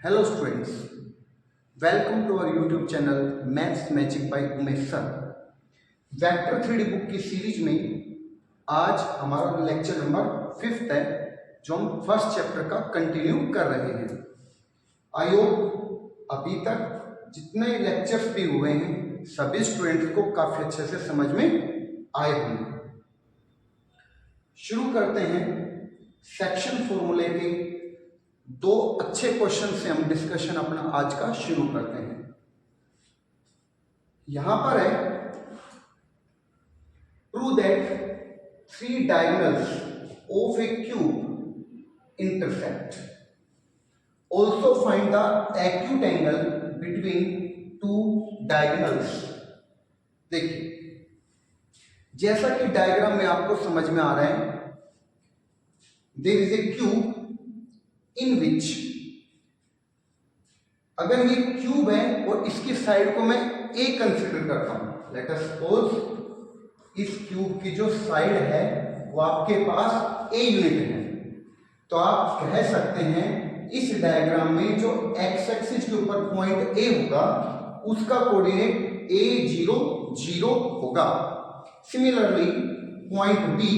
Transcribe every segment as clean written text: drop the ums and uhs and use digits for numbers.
Hello students, welcome to our YouTube channel Maths Magic by Umesh sir. Vector 3D book की series में आज हमारा lecture number 5 है, जो हम फर्स्ट चैप्टर का कंटिन्यू कर रहे हैं। आई होप अभी तक जितने लेक्चर्स भी हुए हैं सभी स्टूडेंट्स को काफी अच्छे से समझ में आए होंगे। शुरू करते हैं सेक्शन फॉर्मूले के दो अच्छे क्वेश्चन से हम डिस्कशन अपना आज का शुरू करते हैं। यहां पर है prove that 3 diagonals of A cube intersect, also find the acute angle between 2 diagonals. देखिए, जैसा कि डायग्राम में आपको समझ में आ रहा है, there is a cube in which, अगर ये क्यूब है और इसकी साइड को मैं ए कंसिडर करता हूं, लेट अस सपोज इस क्यूब की जो साइड है वो आपके पास ए यूनिट है, तो आप कह सकते हैं इस डायग्राम में जो एक्स एक्सिस के ऊपर पॉइंट ए होगा उसका कोऑर्डिनेट a0 0 होगा। सिमिलरली पॉइंट बी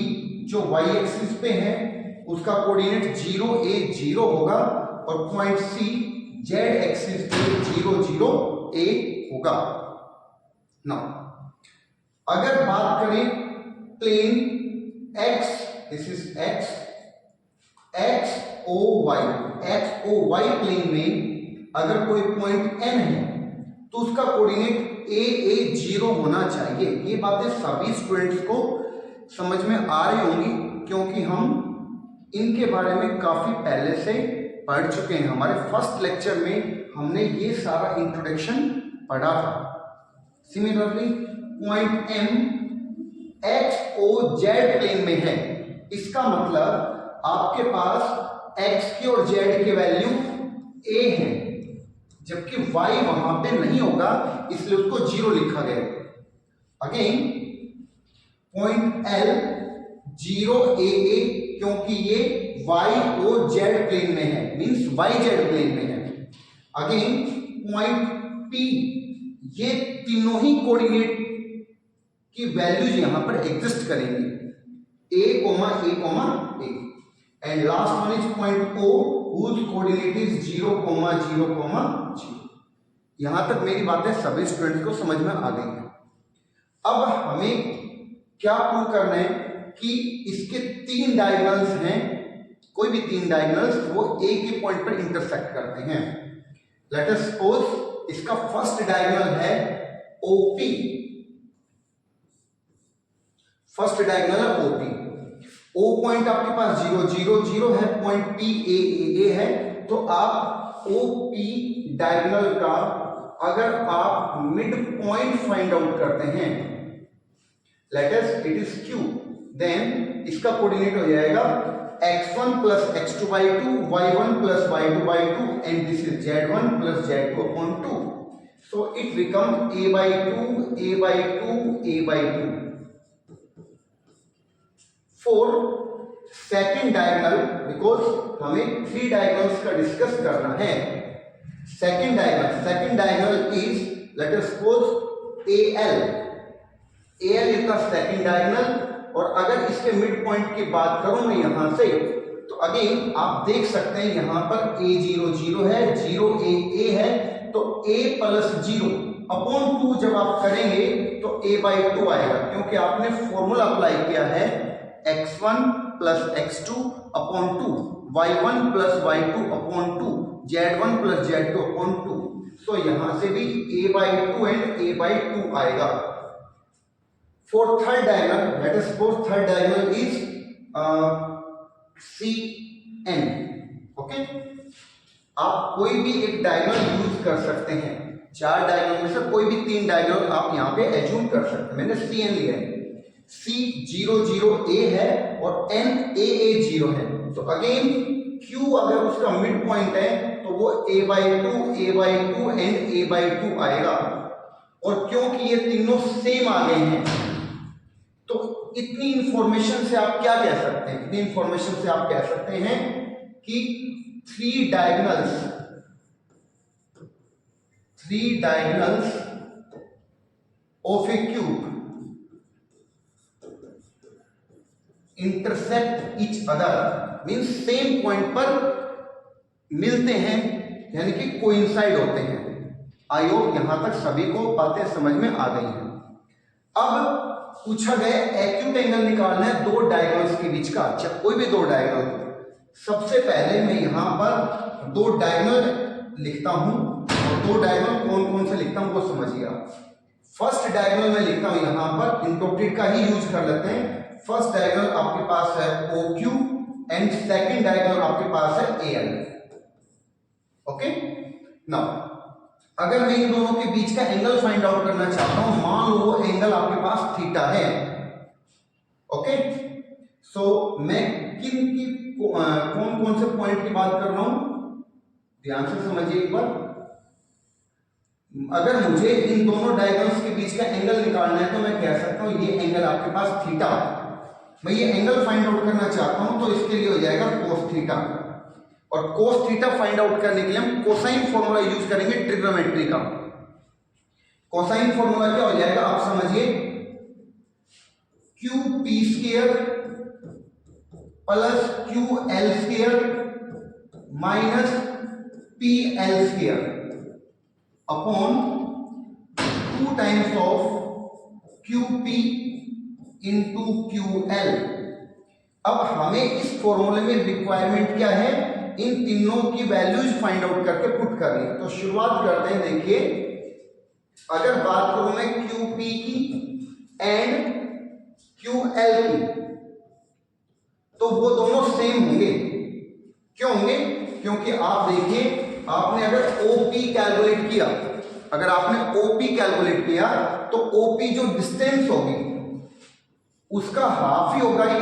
जो वाई एक्सिस पे है उसका कोऑर्डिनेट 0 a 0 होगा, और पॉइंट सी जेड एक्सिस पे 0 0 a होगा। नाउ अगर बात करें plane x, this is x, X O Y plane में अगर कोई पॉइंट n है तो उसका कोऑर्डिनेट a 0 होना चाहिए। ये बातें सभी स्टूडेंट्स को समझ में आ रही होंगी, क्योंकि हम इनके बारे में काफी पहले से पढ़ चुके हैं। हमारे फर्स्ट लेक्चर में हमने ये सारा इंट्रोडक्शन पढ़ा था। Similarly point M X O Z plane में है, इसका मतलब आपके पास x की और z की वैल्यू a है, जबकि y वहां पे नहीं होगा, इसलिए उसको 0 लिखा गया। अगेन पॉइंट L 0 a क्योंकि ये y और z प्लेन में है, मींस yz प्लेन में है। अगेन पॉइंट P, ये तीनों ही कोऑर्डिनेट की वैल्यूज यहां पर एग्जिस्ट करेंगी, a, a, and last one is point O whose coordinate is 0, 0, 0। यहां तक मेरी बातें सभी स्टूडेंट्स को समझ में आ गई है। अब हमें क्या प्रूव करना है कि इसके 3 डायगोनल्स हैं, कोई भी 3 डायगोनल्स वो ए के पॉइंट पर इंटरसेक्ट करते हैं। लेट अस सपोज इसका फर्स्ट डायगोनल है OP, फर्स्ट डायगोनल है OP। O पॉइंट आपके पास 0 0 0 है, पॉइंट P A है, तो आप OP डायगोनल का अगर आप मिड पॉइंट फाइंड आउट करते हैं, let us it is Q, then इसका कोऑर्डिनेट हो जाएगा x1 plus x2 by 2, y1 plus y2 by 2, and this is z1 plus z2 upon 2. So it becomes a by 2, a by 2, a by 2. For second diagonal, because हमें 3 diagonals का discuss करना है। second diagonal is, let us suppose AL is the second diagonal, और अगर इसके mid point की बात करूं मैं यहां से, तो अगेन आप देख सकते हैं यहां पर a0 0 है, 0 a है, तो a प्लस 0 अपॉन 2 जब आप करेंगे तो a by 2 आएगा, क्योंकि आपने फॉर्मूला अप्लाई किया है x1 plus x2 upon 2, y1 plus y2 upon 2, z1 plus z2 upon 2। सो यहां से भी a by 2 and a by 2 आएगा। For third diagonal, let us suppose third diagonal is CN. Okay? आप कोई भी एक डायगोनल यूज कर सकते हैं, 4 डायगोनल में से कोई भी 3 डायगोनल आप यहाँ पे एज्यूम कर सकते हैं। मैंने CN लिया है, C 0 0 A है और N A 0 है, तो अगेन Q अगर उसका मिड पॉइंट है तो वो a by 2 and a by 2 आएगा, और क्योंकि ये तीनों सेम आ गए हैं तो इतनी इंफॉर्मेशन से आप क्या कह सकते हैं, इतनी इंफॉर्मेशन से आप कह सकते हैं कि 3 diagonals 3 diagonals of a cube intersect each other means same point पर मिलते हैं, यानी कि कोइंसाइड होते हैं। आई होप यहां तक सभी को बातें समझ में आ गई हैं। अब पूछा गया एक्यूट एंगल निकालना है दो डायगोनल्स के बीच का। अच्छा, कोई भी दो डायगोनल, सबसे पहले मैं यहां पर दो डायगोनल लिखता हूं, और दो डायगोनल कौन कौन से लिखता हूं वो समझिएगा। फर्स्ट डायगोनल मैं लिखता हूं यहां पर, इंटोप्टेड का ही यूज कर लेते हैं। फर्स्ट डायगोनल आपके पास है OQ एंड सेकंड डायगोनल आपके पास है AL। ओके, नाउ अगर मैं इन दोनों के बीच का एंगल फाइंड आउट करना चाहता हूं, मान लो वो एंगल आपके पास थीटा है। ओके, सो मैं किन की कौन कौन से पॉइंट की बात कर रहा हूं, ध्यान से समझिए एक बार। अगर मुझे इन दोनों डायगोनल्स के बीच का एंगल निकालना है तो मैं कह सकता हूं ये एंगल आपके पास थीटा, मैं ये एंगल फाइंड आउट करना चाहता हूं तो इसके लिए हो जाएगा cos थीटा। और cos थीटा फाइंड आउट करने के लिए हम कोसाइन फॉर्मूला यूज करेंगे ट्रिग्नोमेट्री का। कोसाइन फॉर्मूला क्या हो जाएगा आप समझिए, QP² plus QL² minus PL² upon 2 times of QP into QL। अब हमें इस फॉर्मूले में रिक्वायरमेंट क्या है, इन तीनों की वैल्यूज फाइंड आउट करके पुट करनी है। तो शुरुआत करते हैं। देखिए, अगर बात करूं मैं QP की एंड QL की, तो वो दोनों सेम होंगे। क्यों होंगे? क्योंकि आप देखिए, आपने अगर OP कैलकुलेट किया, अगर आपने OP कैलकुलेट किया तो OP जो डिस्टेंस होगी उसका हाफ ही होगा ही।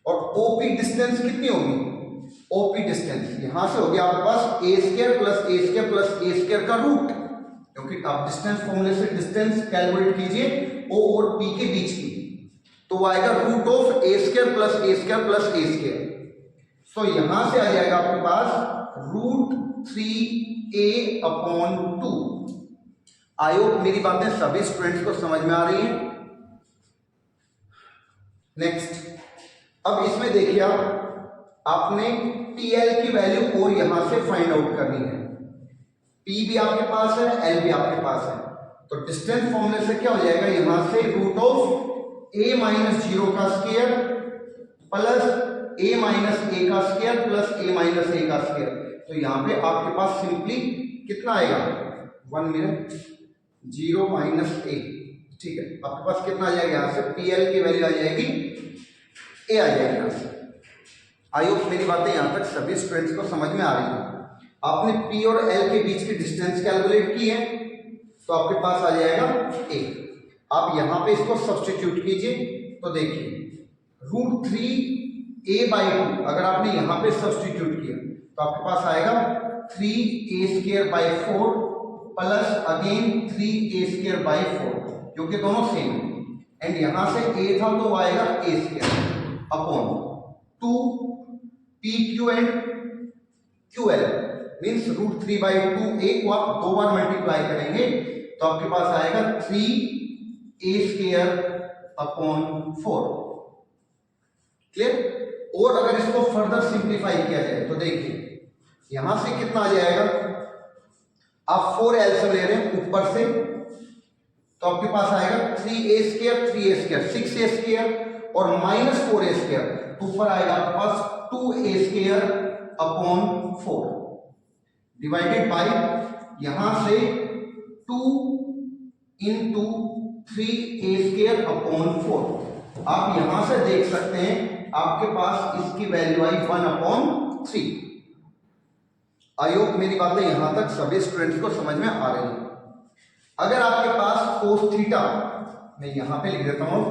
और OP डिस्टेंस कितनी होगी? OP डिस्टेंस यहां से होगी आपके पास A² plus A² plus A² का रूट, क्योंकि आप डिस्टेंस फॉर्मूले से डिस्टेंस कैलकुलेट कीजिए O और P के बीच की, तो आएगा root of A² plus A² plus A²। So यहां से आ जाएगा आपके पास root 3A upon 2। I hope मेरी बातें सभी स्टूडेंट्स को समझ में आ रही हैं। नेक्स्ट, अब इसमें देखिए आपने PL की वैल्यू और यहां से फाइंड आउट करनी है। P भी आपके पास है, L भी आपके पास है, तो डिस्टेंस फॉर्मूले से क्या हो जाएगा, यहां से रूट ऑफ A माइनस 0 का square plus A minus A का square plus A minus A का स्क्वायर। तो यहां पे आपके पास सिंपली कितना आएगा, 1 मिनट, 0 माइनस A, ठीक है। आपके पास कितना आ जाएगा, यहां से PL की वैल्यू आ जाएगी A आ जाएगी यहां से। आई होप मेरी बातें यहां तक सभी स्टूडेंट्स को समझ में आ रही है। आपने P और L के बीच की डिस्टेंस कैलकुलेट की है, तो आपके पास आ जाएगा A। आप यहां पे इसको सब्स्टिट्यूट कीजिए, तो देखिए रूट 3A/2 अगर आपने यहां पे सब्स्टिट्यूट किया तो आपके पास आएगा 3A²/4 प्लस अगेन 3A²/4, क्योंकि दोनों सेम है। एंड यहां से A था तो आएगा A² upon 2PQ and QL means root 3/2A को आप 2 बार मल्टीप्लाई करेंगे तो आपके पास आएगा 3A² अपॉन 4। क्लियर? और अगर इसको फर्दर सिंप्लीफाई किया जाए तो देखिए यहां से कितना आ जाएगा, आप 4L से ले रहे हैं ऊपर से, तो आपके पास् आएगा 3A², 6A² और माइनस 4A², ऊपर आएगा आपके पास 2A² अपॉन 4 डिवाइडेड बाय यहां से 2 इंटू 3A² अपॉन 4। आप यहां से देख सकते हैं आपके पास इसकी वैल्यू आई 1/3। आई होप मेरी बातें यहां तक सभी स्टूडेंट्स को समझ में आ रही है। अगर आपके पास cos थीटा, मैं यहां पे लिख देता हूं,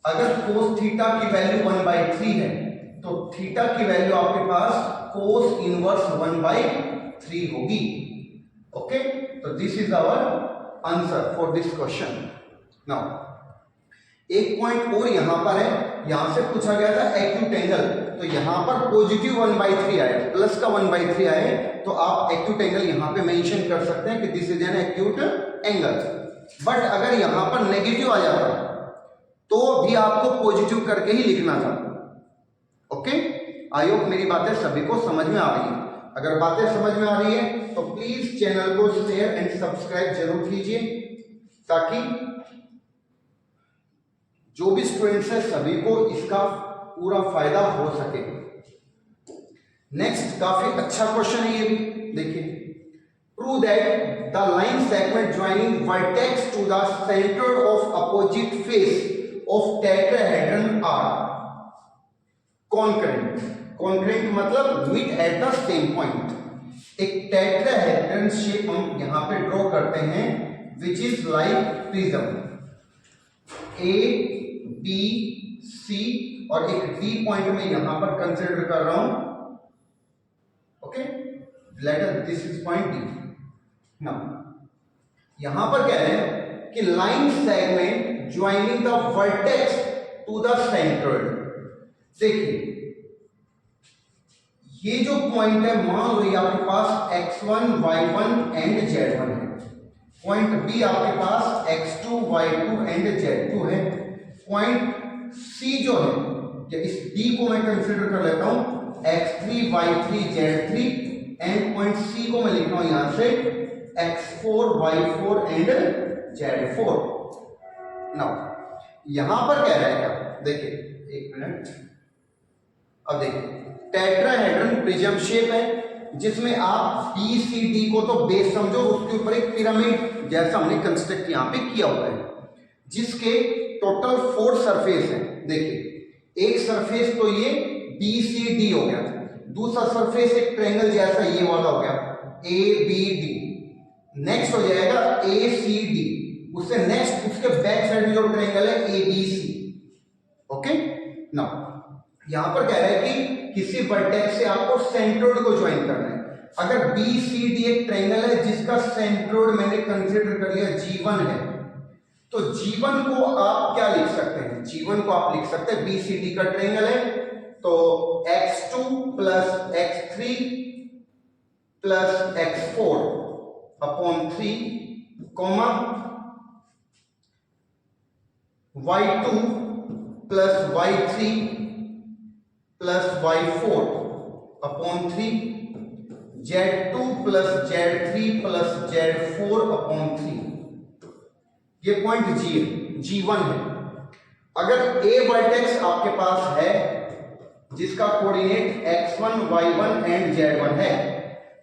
अगर cos थीटा की वैल्यू 1/3 है तो थीटा की वैल्यू आपके पास cos इनवर्स 1/3 होगी। ओके, तो this is our answer for this question. Now एक पॉइंट और यहां पर है, यहां से पूछा गया था एक्यूट एंगल, तो यहां पर पॉजिटिव 1/3 आए, प्लस का 1/3 आए, तो आप एक्यूट एंगल यहां पे मेंशन कर सकते हैं कि this is an acute angle. But अगर यहां पर नेगेटिव आ जाता तो भी आपको पॉजिटिव करके ही लिखना था। ओके, आई होप मेरी बातें सभी को समझ में आ रही है। अगर बातें समझ में आ रही है तो प्लीज चैनल को शेयर एंड सब्सक्राइब जरूर कीजिए, ताकि जो भी स्टूडेंट्स है सभी को इसका पूरा फायदा हो सके। नेक्स्ट काफी अच्छा क्वेश्चन है ये भी, देखिए, prove that the line segment joining vertex to the centre of opposite face of tetrahedron are concurrent. Concurrent मतलब meet at the same point. एक टेट्राहेड्रन शेप हम यहां पे ड्रॉ करते हैं which is like prism, A B C और एक D point में यहां पर कंसीडर कर रहा हूं। Okay, letter this is point D. Now यहां पर कह रहे हैं कि line segment joining the vertex to the centre. देखिए ये जो पॉइंट है, मान लो आपके पास x1 y1 एंड z1 है, पॉइंट बी आपके पास x2 y2 एंड z2 है, पॉइंट सी जो है, इस डी को मैं कंसीडर कर लेता हूं x3 y3 z3 and point सी को मैं लिख रहा हूं यहां से x4 y4 and z4। Now यहां पर कह रहा है क्या, देखिए एक मिनट, अब देखिए टेट्राहेड्रन प्रिज्म शेप है जिसमें आप बी सी डी को तो बेस समझो, उसके ऊपर एक पिरामिड जैसा हमने कंस्ट्रक्ट यहां पे किया हुआ है, जिसके टोटल 4 सरफेस है। देखिए एक सरफेस तो ये बी सी डी हो गया, दूसरा सरफेस एक ट्रायंगल जैसा ये वाला हो गया ए बी डी, नेक्स्ट हो जाएगा ए सी डी, उससे नेक्स्ट उसके बैक साइड में जो ट्रायंगल है A B C. Okay, now यहां पर कह रहा है कि किसी वर्टेक्स से आपको सेंट्रोइड को ज्वाइन करना है। अगर बी सी डी एक ट्रायंगल है जिसका सेंट्रोइड मैंने कंसीडर कर लिया G1 है, तो G1 को आप क्या लिख सकते हैं, G1 को आप लिख सकते हैं, बी सी डी का ट्रायंगल है तो x2 plus x3 plus x4 upon 3 comma y2 plus y3 plus y4 upon 3 z2 plus z3 plus z4 upon 3। ये पॉइंट G है, G1 है। अगर A वर्टेक्स आपके पास है जिसका coordinate x1 y1 and z1 है,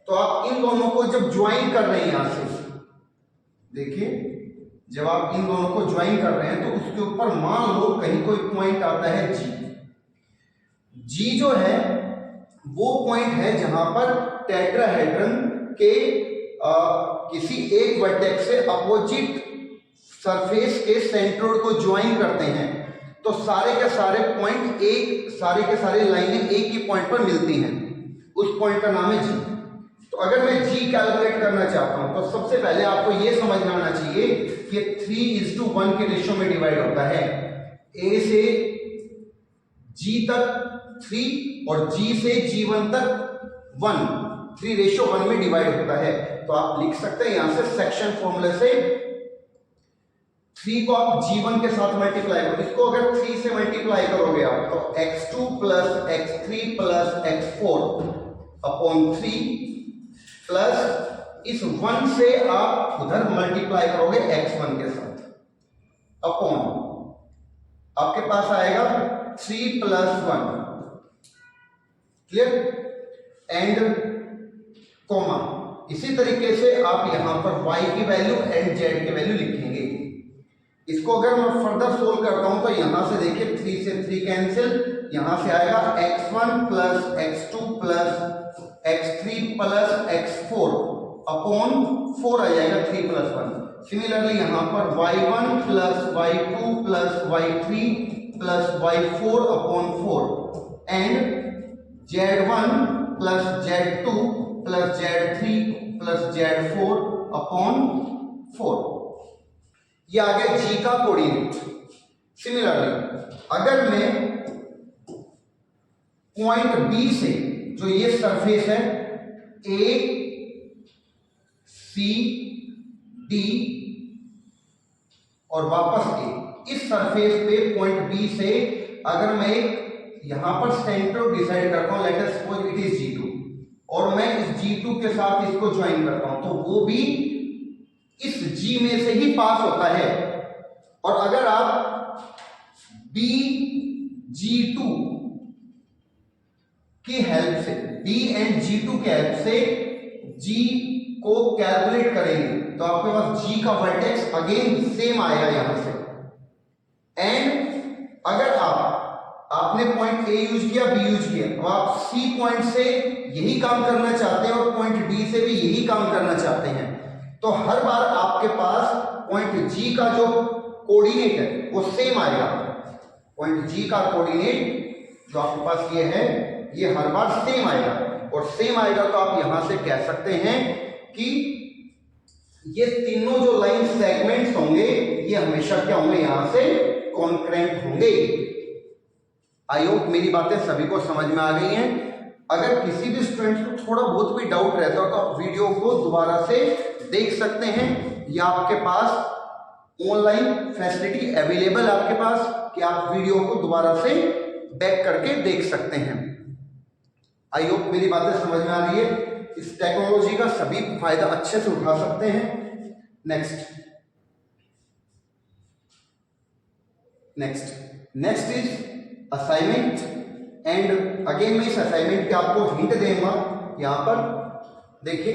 तो आप इन दोनों को जब ज्वाइन कर रहे हैं यहां से, देखिए जब आप इन दोनों को ज्वाइन कर रहे हैं तो उसके ऊपर मान लो कहीं कोई पॉइंट आता है G जो है वो पॉइंट है जहां पर टेट्राहेड्रन के किसी एक वर्टेक्स से अपोजिट सरफेस के सेंट्रोइड को ज्वाइन करते हैं, तो सारे के सारे पॉइंट एक, सारे के सारे लाइनें एक ही पॉइंट पर मिलती हैं, उस पॉइंट का नाम है G। तो अगर मैं G कैलकुलेट करना चाहता हूं तो सबसे पहले आपको यह समझ में आना चाहिए कि 3:1 के रेशियो में डिवाइड होता है। A से G तक 3 और G से G1 तक 1, 3:1 में डिवाइड होता है। तो आप लिख सकते हैं यहां से सेक्शन फॉर्मूले से 3 को आप G1 के साथ मल्टीप्लाई करो, इसको अगर 3 से मल्टीप्लाई करोगे आप तो x2 plus x3 plus x4 upon 3 plus इस 1 से आप उधर मल्टीप्लाई करोगे x1 के साथ अपॉन आपके पास आएगा 3 प्लस 1, क्लियर, एंड कॉमा। इसी तरीके से आप यहां पर y की वैल्यू एंड z की वैल्यू लिखेंगे। इसको अगर मैं फर्दर सोल्व करता हूं तो यहां से देखिए 3 से 3 कैंसिल, यहां से आएगा x1 plus x2 plus x3 plus x4 upon 4 आ जाएगा 3 प्लस 1। सिमिलरली यहां पर y1 plus y2 plus y3 plus y4 upon 4 and z1 plus z2 plus z3 plus z4 upon 4। ये आ गया G का कोऑर्डिनेट। सिमिलरली अगर मैं पॉइंट बी से, जो ये सरफेस है ए सी डी और वापस ए, इस सरफेस पे पॉइंट बी से अगर मैं यहां पर सेंटर डिसाइड करता हूं, let us suppose it is G2, और मैं इस G2 के साथ इसको ज्वाइन करता हूं, तो वो भी इस G में से ही पास होता है। और अगर आप BG2 की हेल्प से, B एंड G2 के हेल्प से G को कैलकुलेट करेंगे तो आपके पास G का वर्टेक्स अगेन सेम आएगा यहां से। एंड अगर आपने पॉइंट A यूज किया, B यूज किया, अब आप C पॉइंट से यही काम करना चाहते हैं और पॉइंट D से भी यही काम करना चाहते हैं, तो हर बार आपके पास पॉइंट G का जो कोऑर्डिनेट है वो सेम आएगा। पॉइंट G का कोऑर्डिनेट जो आपके पास ये है, ये हर बार सेम आएगा, और सेम आएगा तो आप यहां से कह सकते हैं कि ये तीनों जो लाइन सेगमेंट्स होंगे ये हमेशा क्या होंगे, यहां से कॉन्करेंट होंगे। आई होप मेरी बातें सभी को समझ में आ गई हैं। अगर किसी भी स्टूडेंट को थोड़ा बहुत भी डाउट रहता हो तो आप वीडियो को दोबारा से देख सकते हैं, या आपके पास ऑनलाइन फैसिलिटी अवेलेबल आपके पास कि आप वीडियो को दोबारा से बैक करके देख सकते हैं। आई होप मेरी बातें समझ में आ रही है। इस टेक्नोलॉजी का सभी फायदा अच्छे से उठा सकते हैं। Next is assignment, and again मैं इस असाइनमेंट के आपको हिंट दूंगा। यहां पर देखिए,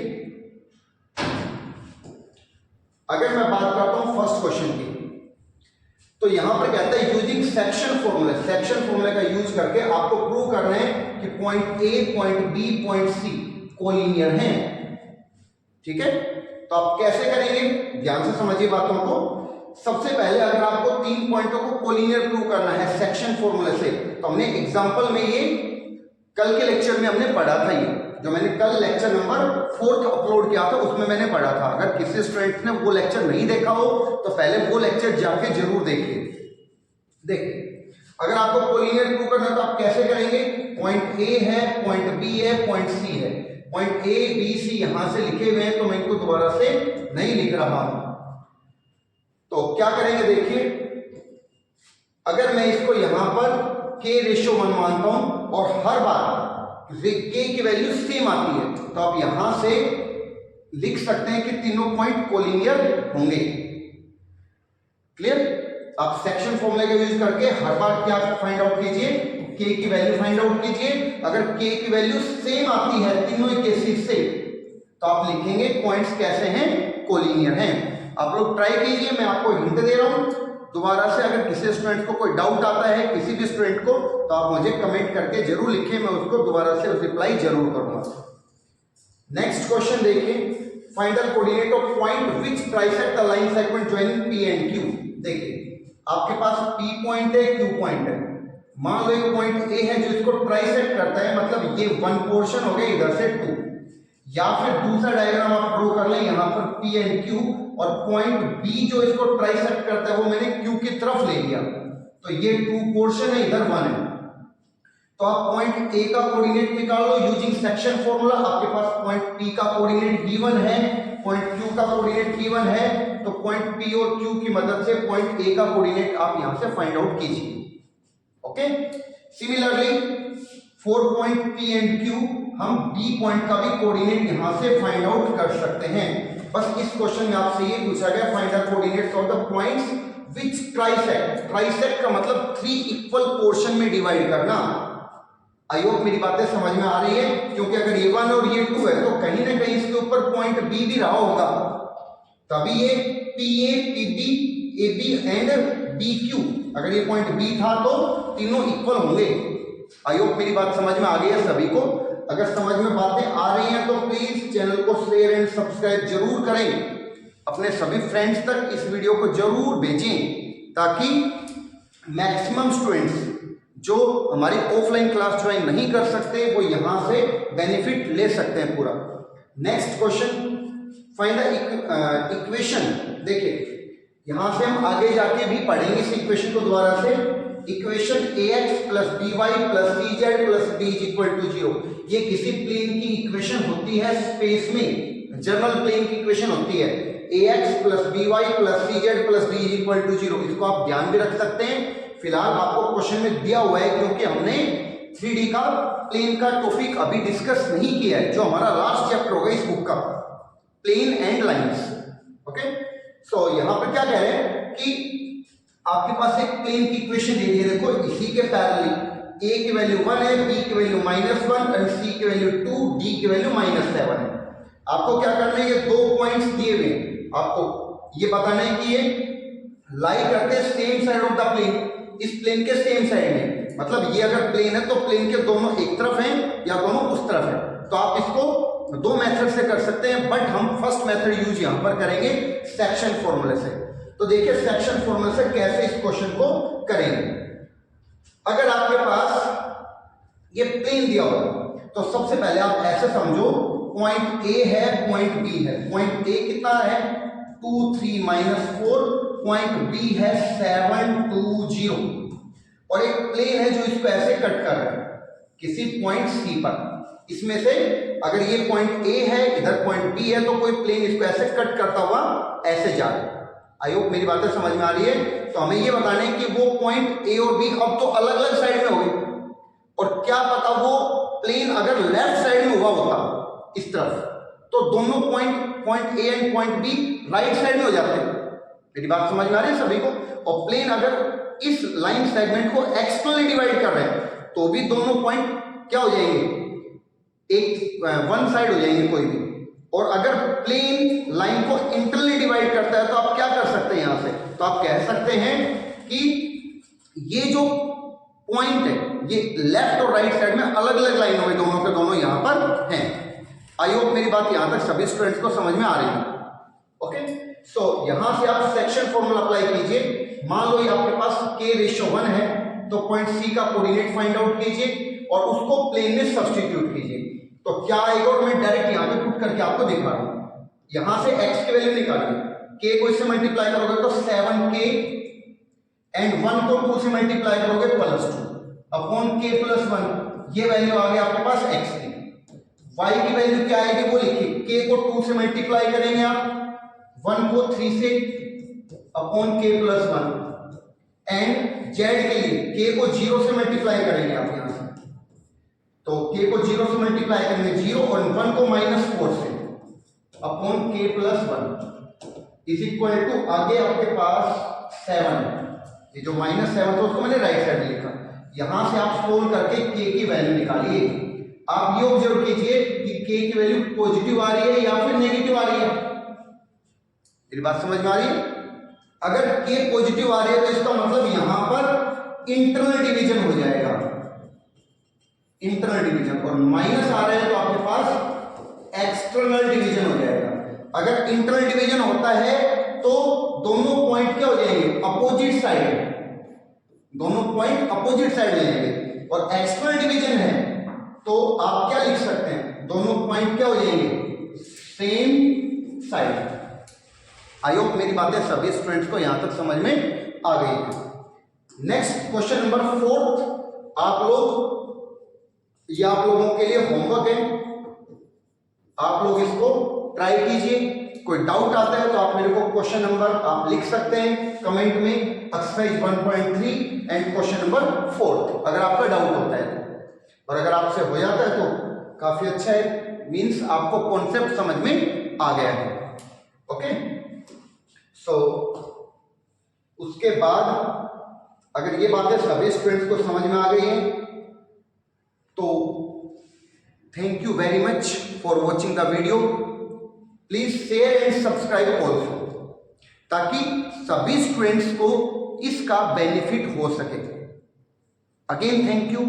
अगर मैं बात करता हूं फर्स्ट क्वेश्चन की, तो यहां पर कहता है using section formula, section formula का यूज करके आपको प्रूव करना है कि point A, point B, point C collinear हैं। ठीक है, तो आप कैसे करेंगे, ध्यान से समझिए बातों को। सबसे पहले अगर आपको तीन पॉइंटों को कोलिनियर प्रूव करना है सेक्शन फॉर्मूला से, तो हमने एग्जांपल में ये कल के लेक्चर में हमने पढ़ा था, ये जो मैंने कल लेक्चर नंबर 4 अपलोड किया था उसमें मैंने पढ़ा था। अगर किसी स्टूडेंट ने वो लेक्चर नहीं देखा हो तो पहले वो लेक्चर जाके जरूर देखिए। देखिए, अगर आपको कोलिनियर प्रूव करना है तो आप कैसे करेंगे, पॉइंट ए है, पॉइंट बी है, पॉइंट सी है, पॉइंट ए बी सी यहां से लिखे हुए हैं तो मैं इनको दोबारा से नहीं लिख रहा हूं। तो क्या करेंगे, देखिए, अगर मैं इसको यहां पर k/1 मानता हूं और हर बार k की वैल्यू सेम आती है, तो आप यहां से लिख सकते हैं कि तीनों पॉइंट कोलिनियर होंगे। क्लियर? आप सेक्शन फॉर्मूला का यूज करके हर बार क्या फाइंड आउट कीजिए, k की वैल्यू फाइंड आउट कीजिए। अगर k की वैल्यू सेम आती है तीनों केसेस से, तो आप लिखेंगे पॉइंट्स कैसे हैं, कोलिनियर हैं। आप लोग ट्राई कीजिए, मैं आपको हिंट दे रहा हूं। दोबारा से अगर किसी स्टूडेंट को कोई डाउट आता है, किसी भी स्टूडेंट को, तो आप मुझे कमेंट करके जरूर लिखिए, मैं उसको दोबारा से रिप्लाई जरूर करूंगा। नेक्स्ट क्वेश्चन देखिए, find the coordinate of point which trisect the line segment joining P and Q। देखिए, आपके पास P पॉइंट है, Q पॉइंट है। मान लो एक पॉइंट A है जो इसको ट्राइसेक्ट करता है, मतलब ये वन पोर्शन हो गया, इधर से 2, या फिर दूसरा डायग्राम आप ड्रॉ कर लें, यहां पर P एंड Q, और पॉइंट B जो इसको ट्राइसेक्ट करता है वो मैंने Q की तरफ ले लिया, तो ये 2 पोर्शन है, इधर 1 है। तो आप पॉइंट A का कोऑर्डिनेट निकाल लो यूजिंग सेक्शन फॉर्मूला। आपके पास पॉइंट P का कोऑर्डिनेट B1 है, पॉइंट Q का कोऑर्डिनेट B1 है, तो पॉइंट P और Q की मदद से पॉइंट A का कोऑर्डिनेट आप यहां से फाइंड आउट कीजिए। Okay, similarly for point P and Q हम B पॉइंट का भी कोऑर्डिनेट यहां से फाइंड आउट कर सकते हैं। बस इस क्वेश्चन में आपसे ये पूछा गया, find the coordinates of the points which trisect. Trisect का मतलब 3 इक्वल पोर्शन में डिवाइड करना। आई होप मेरी बातें समझ में आ रही है, क्योंकि अगर ये 1 और ये 2 है तो कहीं ना कहीं इसके ऊपर पॉइंट B भी रहा होगा, तभी ये PA, PB, AB and BQ, अगर ये पॉइंट B था तो तीनों इक्वल होंगे। आई होप मेरी बात समझ में आ गई है सभी को। अगर समझ में बातें आ रही हैं तो प्लीज चैनल को शेयर एंड सब्सक्राइब जरूर करें, अपने सभी फ्रेंड्स तक इस वीडियो को जरूर भेजें, ताकि मैक्सिमम स्टूडेंट्स जो हमारी ऑफलाइन क्लास ज्वाइन नहीं कर सकते वो यहां से बेनिफिट ले सकते हैं पूरा। Next question, find the equation. देखिए, यहां से हम आगे जाके भी पढ़ेंगे इस इक्वेशन को दोबारा से। Equation ax plus by plus cz plus b is equal to 0, ये किसी प्लेन की इक्वेशन होती है स्पेस में, जनरल प्लेन की इक्वेशन होती है ax plus by plus cz plus b is equal to 0। इसको आप ध्यान भी रख सकते हैं। फिलहाल आपको क्वेश्चन में दिया हुआ है क्योंकि हमने 3D का प्लेन का टॉपिक अभी डिस्कस नहीं किया है, जो हमारा लास्ट चैप्टर होगा इस बुक का, प्लेन एंड लाइंस। ओके, सो यहां पर क्या कह रहे हैं कि आपके पास एक प्लेन की इक्वेशन दे दी है, देखो इसी के पैरेलली a की वैल्यू 1 है, b की वैल्यू -1 और c की वैल्यू 2, d की वैल्यू -7 है। आपको क्या करना है, ये दो पॉइंट्स दिए हुए हैं, आपको ये बताना है कि ये लाई करते हैं same side of the plane, इस प्लेन के सेम साइड में। मतलब ये अगर प्लेन है तो प्लेन के दोनों एक तरफ हैं या दोनों उस तरफ है। तो आप इसको दो मेथड से कर सकते हैं, बट हम फर्स्ट मेथड यूज यहां पर करेंगे सेक्शन फॉर्मूले से। तो देखिए सेक्शन फॉर्मूले से कैसे इस क्वेश्चन को करेंगे। अगर आपके पास ये प्लेन दिया हुआ तो सबसे पहले आप ऐसे समझो, पॉइंट ए है, पॉइंट बी है। पॉइंट ए कितना है 2 3 -4, पॉइंट बी है 7 2 0, और एक प्लेन है जो इसको ऐसे कट कर रहा है किसी पॉइंट सी पर। इसमें से अगर ये पॉइंट ए है, इधर पॉइंट बी है, तो कोई प्लेन इसको ऐसे कट करता हुआ ऐसे जा रहा है। आई होप मेरी बातें समझ में आ रही है। तो हमें ये बताना है कि वो पॉइंट ए और बी अब तो अलग अलग साइड में हो गए, और क्या पता वो प्लेन अगर लेफ्ट साइड में हुआ होता इस तरफ, तो दोनों point A and point B right side में हो जाते हैं। मेरी बात समझ में आ रही है सभी को। और प्लेन अगर इस लाइन सेगमेंट को एक्सटर्नली डिवाइड कर रहे हैं तो भी दोनों पॉइंट क्या हो जाएंगे, एक वन साइड हो जाएंगे कोई भी। और अगर प्लेन लाइन को इंटरनली डिवाइड करता है तो आप क्या कर सकते हैं यहां से, तो आप कह सकते हैं कि ये जो पॉइंट है ये लेफ्ट और राइट साइड में अलग अलग लाइन हो गई, दोनों के दोनों यहां पर हैं। आई होप मेरी बात यहां तक सभी स्टूडेंट्स को समझ में आ रही है। ओके, सो यहां से आप सेक्शन फॉर्मूला अप्लाई कीजिए। मान लो ये आपके पास k/1 है, तो पॉइंट सी का कोऑर्डिनेट फाइंड आउट कीजिए और उसको प्लेन में सब्स्टिट्यूट कीजिए। तो क्या आएगा, और मैं डायरेक्ट यहां पे पुट करके आपको दिखा रहा हूं। यहां से x की वैल्यू निकालिए, k को इससे मल्टीप्लाई करोगे तो 7k, एंड 1 को 2 से मल्टीप्लाई करोगे +2 अपॉन k+1, ये वैल्यू आ गई आपके पास x की। y की वैल्यू क्या आएगी वो लिखिए, k को 2 से मल्टीप्लाई करेंगे आप, 1 को 3 से अपॉन k+1, एंड z के लिए k को 0 से मल्टीप्लाई करेंगे आप यहां से, तो k को 0 से मल्टीप्लाई करेंगे 0, और 1 को -4 से upon k+1 is equal to आगे आपके पास 7। ये जो -7 था उसको मैंने राइट साइड में लिखा। यहां से आप सोल्व करके k की वैल्यू निकालिए। आप ये ऑब्जर्व कीजिए कि k की वैल्यू पॉजिटिव आ रही है या फिर नेगेटिव आ रही है। मेरी बात समझ में आ रही है। अगर k पॉजिटिव आ रही है तो इसका मतलब यहां पर इंटरनल डिवीजन हो जाएगा, इंटरनल डिवीजन, और माइनस आ रहा है तो आपके पास एक्सटर्नल डिवीजन हो जाएगा। अगर इंटरनल डिवीजन होता है तो दोनों पॉइंट क्या हो जाएंगे, अपोजिट साइड, दोनों पॉइंट अपोजिट साइड हो जाएंगे। और एक्सटर्नल डिवीजन है तो आप क्या लिख सकते हैं, दोनों पॉइंट क्या हो जाएंगे, सेम साइड। आई होप मेरी बातें सभी स्टूडेंट्स को यहां तक समझ में आ गई है। नेक्स्ट क्वेश्चन नंबर 4, आप लोगों के लिए होमवर्क है, आप लोग इसको ट्राई कीजिए। कोई डाउट आता है तो आप मेरे को क्वेश्चन नंबर आप लिख सकते हैं कमेंट में, एक्सरसाइज 1.3 एंड क्वेश्चन नंबर 4, अगर आपका डाउट होता है तो। और अगर आपसे हो जाता है तो काफी अच्छा है, मींस आपको कॉन्सेप्ट समझ में आ गया है। ओके, सो उसके बाद अगर ये बातें सभी स्टूडेंट्स को समझ में आ गई हैं तो thank you very much for watching the video. Please share and subscribe also, ताकि सभी स्टूडेंट्स को इसका बेनिफिट हो सके। Again thank you.